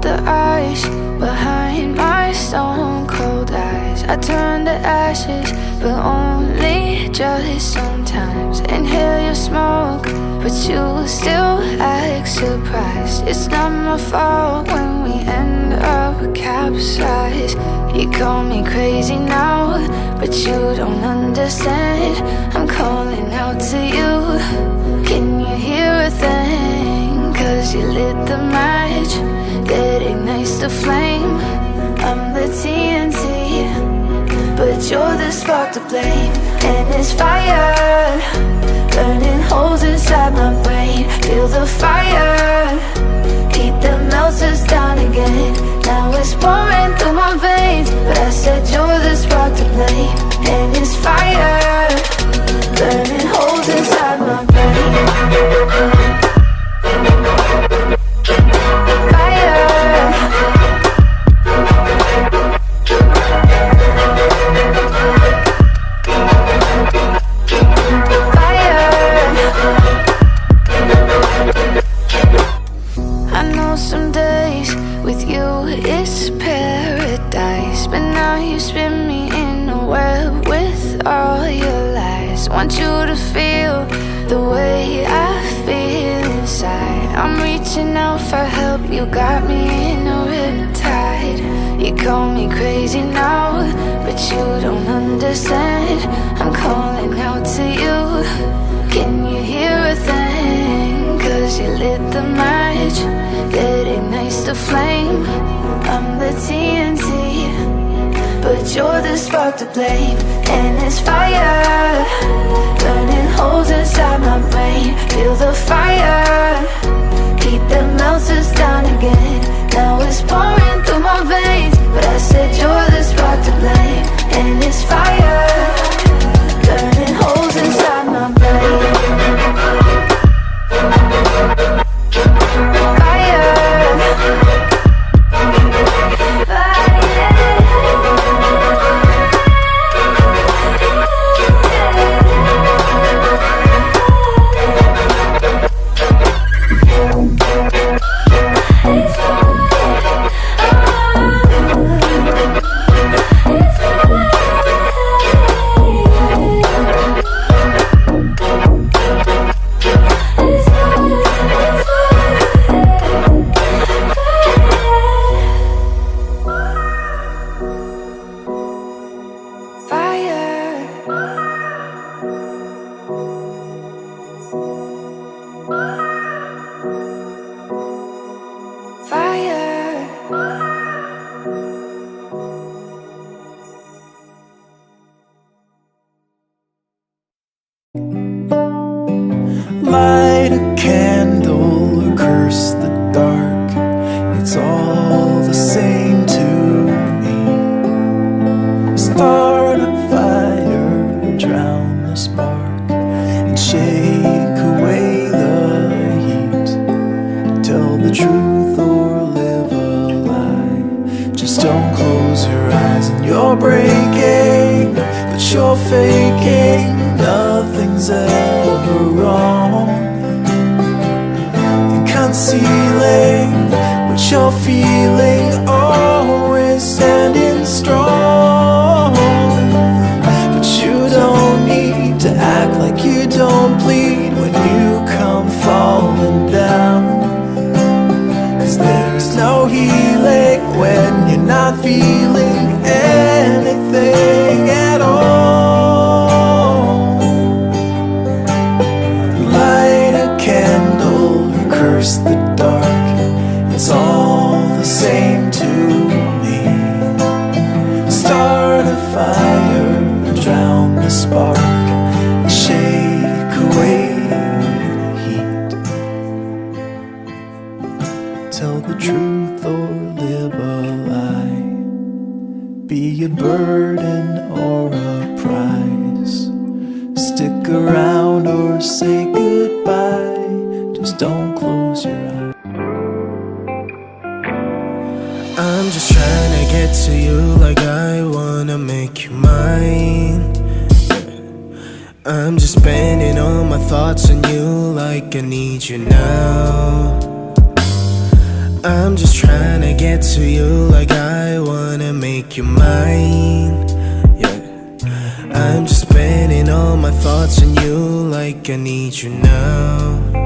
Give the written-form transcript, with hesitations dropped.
melt the ice behind my stone cold eyes. I turn to ashes, but only just sometimes. Inhale your smoke, but you still act surprised. It's not my fault when we end up capsized. You call me crazy now, but you don't understand. I'm calling out to you. Can you hear a thing? 'Cause you lit the match that ignites the flame. I'm the TNT, but you're the spark to blame. And it's fire burning holes inside my brain. Feel the fire, heat that melts us down again. Now it's pouring through my veins, but I said you're the spark to blame. And it's fire burning holes inside my brain. Want you to feel the way I feel inside. I'm reaching out for help, you got me in a riptide. You call me crazy now, but you don't understand. I'm calling out to you. Can you hear a thing? 'Cause you lit the match that ignites the flame. I'm the TNT, but you're the spark to blame. And it's fire burning holes inside my brain. Feel the fire, heat that melts us down again. Now it's pouring through my veins, but I said you're the spark to blame. And it's fire burning holes inside my brain. Light a candle or curse the dark, it's all the same to me. Start a fire, drown the spark, and shake away the heat. Tell the truth or live a lie. Just don't close your eyes and you're breaking, but you're faking. Nothing's ever wrong. And concealing what you're feeling, always standing strong. But you don't need to act like you don't bleed when you come falling down. 'Cause there's no healing when you're not feeling anything at all. Curse the dark, it's all the same to me. Start a fire, drown the spark, shake away the heat. Tell the truth or live a lie. Be a burden or a prize. Stick around or say goodbye. Just don't close your eyes. I'm just trying to get to you like I wanna make you mine. I'm just spending all my thoughts on you like I need you now. I'm just trying to get to you like I wanna make you mine. Yeah, I'm just spending all my thoughts on you like I need you now.